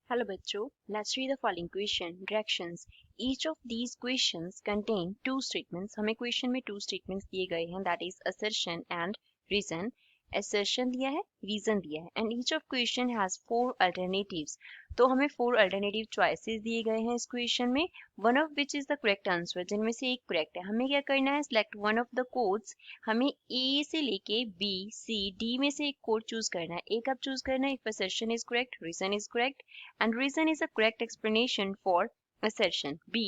Hello बच्चों, let's read the following question. Directions. Each of these questions contain two statements. हमें question में two statements दिए गए हैं, that is assertion and reason. Assertion दिया है, reason दिया है, and each of question has four alternatives. तो हमें four alternative choices दिए गए हैं इस question में, one of which is the correct answer, जिनमें से एक correct है. हमें क्या करना है, select one of the codes. हमें A से लेके B, C, D में से एक code choose करना है. A कब choose करना है, if assertion is correct, reason is correct, and reason is a correct explanation for assertion. B,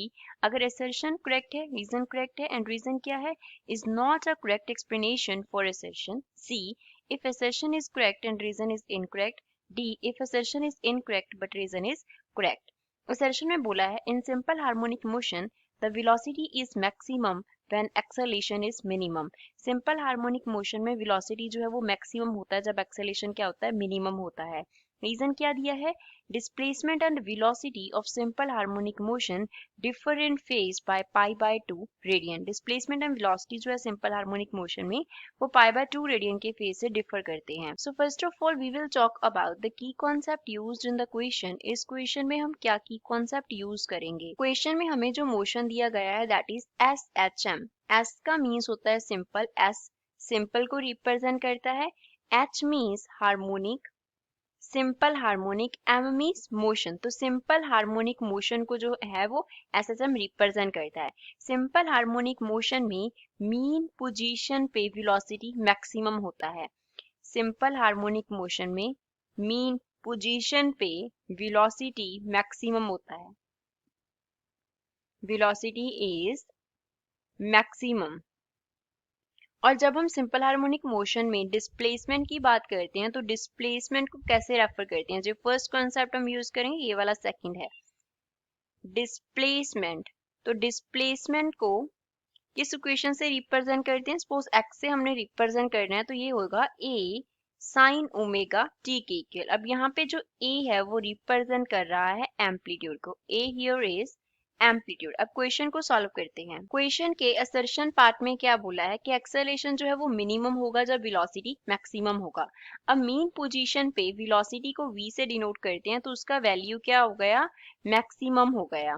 अगर assertion correct है, reason correct है, and reason क्या है, is not a correct explanation for assertion. C, if assertion is correct and reason is incorrect. D, if assertion is incorrect but reason is correct. Assertion में बोला है, in simple harmonic motion the velocity is maximum when acceleration is minimum. Simple harmonic motion में velocity जो है वो maximum होता है जब acceleration क्या होता है, minimum होता है. रीजन क्या दिया है, displacement and velocity of simple harmonic motion differ in phase by pi by 2 radian. Displacement and velocity जो है सिंपल हार्मोनिक मोशन में वो पाई बाय 2 रेडियन के फेज से डिफर करते हैं. So first of all we will talk about the key concept used in the question. इस question में हम क्या की कॉन्सेप्ट यूज करेंगे. क्वेश्चन में हमें जो मोशन दिया गया है that is S H M. S का मीन्स होता है सिंपल, एस सिंपल को रिप्रेजेंट करता है, H means harmonic, simple harmonic, M means motion. तो सिंपल हार्मोनिक मोशन को जो है वो एसएचएम रिप्रेजेंट करता है. सिंपल हार्मोनिक मोशन में मीन पोजीशन पे वेलोसिटी मैक्सिमम होता है. सिंपल हार्मोनिक मोशन में मीन पोजीशन पे वेलोसिटी मैक्सिमम होता है. Velocity is maximum. और जब हम सिंपल हार्मोनिक मोशन में डिस्प्लेसमेंट की बात करते हैं तो डिस्प्लेसमेंट को कैसे रेफर करते हैं. जो फर्स्ट कॉन्सेप्ट हम यूज करेंगे ये वाला सेकंड है, डिस्प्लेसमेंट. तो डिस्प्लेसमेंट को किस इक्वेशन से रिप्रेजेंट करते हैं, सपोज एक्स से हमने रिप्रेजेंट करना है तो ये होगा ए साइन ओमेगा टी के इक्वल. अब यहाँ पे जो ए है वो रिप्रेजेंट कर रहा है एम्पलीट्यूड को. ए हियर इज एम्पलीट्यूड. अब क्वेश्चन को सॉल्व करते हैं. क्वेश्चन के असर्शन पार्ट में क्या बोला है कि एक्सेलरेशन जो है वो मिनिमम होगा जब वेलोसिटी मैक्सिमम होगा. अब मीन पोजीशन पे वेलोसिटी को v से डिनोट करते हैं तो उसका वैल्यू क्या हो गया, मैक्सिमम हो गया.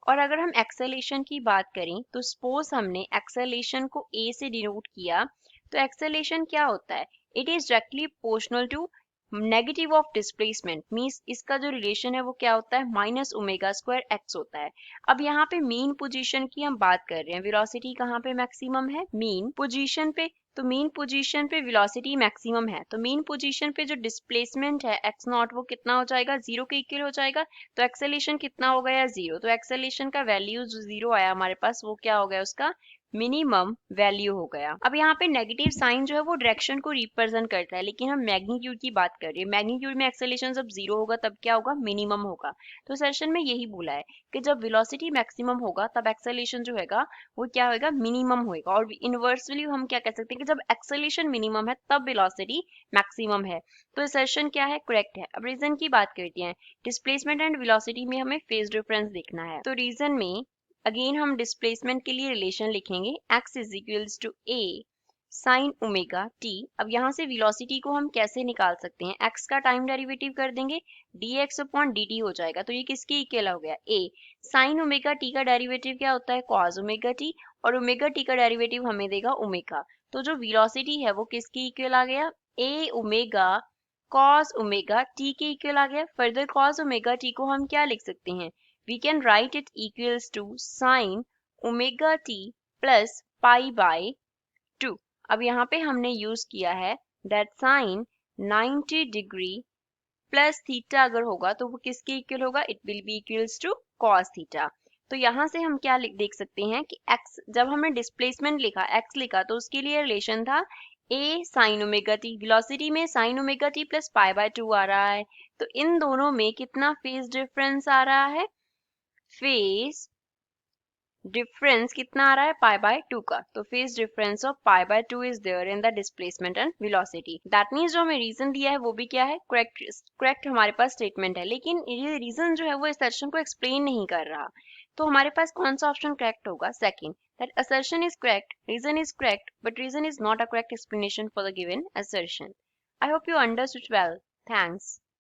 और अगर हम एक्सेलरेशन की बात करें तो सपोज हमने एक्सेलरेशन को a से डिनोट किया तो एक्सेलरेशन क्या होता है, it is directly proportional to negative of displacement. Means इसका जो रिलेशन है वो क्या होता है, माइनस ओमेगा स्क्वायर एक्स होता है. अब यहाँ पे मीन पोजीशन की हम बात कर रहे हैं, वेलोसिटी कहाँ पे मैक्सिमम है, मीन पोजीशन पे. तो मीन पोजीशन पे वेलोसिटी मैक्सिमम है तो मीन पोजीशन पे जो डिस्प्लेसमेंट है एक्स नॉट वो कितना हो जाएगा, जीरो के इक्वल हो जाएगा. तो एक्सेलरेशन कितना हो गया, जीरो. तो एक्सेलरेशन का वैल्यू जो जीरो आया हमारे पास वो क्या हो गया, उसका मिनिमम वैल्यू हो गया. अब यहाँ पे नेगेटिव साइन जो है वो डायरेक्शन को रिप्रेजेंट करता है, लेकिन हम मैग्नीट्यूड की बात कर रहे हैं. मैग्नीट्यूड में एक्सेलरेशन जब जीरो होगा तब क्या होगा, मिनिमम होगा. तो सेशन में यही बोला है कि जब वेलोसिटी मैक्सिमम होगा तब एक्सेलरेशन जो होगा वो क्या होगा, मिनिमम होगा. और इनवर्सली हम क्या कह सकते हैं कि जब एक्सेलरेशन मिनिमम है तब वेलोसिटी मैक्सिमम है. तो सेशन क्या है, करेक्ट है. अब रीजन की बात करते हैं. डिस्प्लेसमेंट एंड वेलोसिटी में हमें फेज डिफरेंस देखना है. तो रीजन में अगेन हम डिस्प्लेसमेंट के लिए रिलेशन लिखेंगे, x is equals to a sine omega t. अब यहाँ से वेलोसिटी को हम कैसे निकाल सकते हैं, x का टाइम डेरिवेटिव कर देंगे, dx अपॉन dt हो जाएगा. तो ये किसके इक्वल हो गया, a साइन ओमेगा t का डेरिवेटिव क्या होता है, कॉस ओमेगा t. और ओमेगा t का डेरिवेटिव हमें देगा ओमेगा. तो जो वेलोसिटी है वो किसके इक्वल आ गया, a omega cos omega t के इक्वल आ गया. फर्दर कॉस ओमेगा t को हम क्या लिख सकते हैं, we can write it equals to sin omega t plus pi by 2. अब यहाँ पे हमने यूज किया है that sin 90 degree plus theta अगर होगा तो वो किसके इक्वल होगा, it will be equals to cos theta. तो यहाँ से हम क्या देख सकते हैं कि x, जब हमने डिस्प्लेसमेंट लिखा x लिखा तो उसके लिए रिलेशन था a sin omega t. Velocity में sin omega t plus pi by 2 आ रहा है तो इन दोनों में कितना फेज डिफरेंस आ रहा है, फेज डिफरेंस कितना आ रहा है, पाई बाय 2 का. तो phase difference of pi by 2 is there in the displacement and velocity. That means जो हमें रीजन दिया है वो भी क्या है, करेक्ट हमारे पास स्टेटमेंट है. लेकिन ये रीजन जो है वो इस असर्शन को एक्सप्लेन नहीं कर रहा. तो हमारे पास कौन सा ऑप्शन करेक्ट होगा, second, that assertion is correct, reason is correct but reason is not a correct explanation for the given assertion. I hope you understood well. Thanks.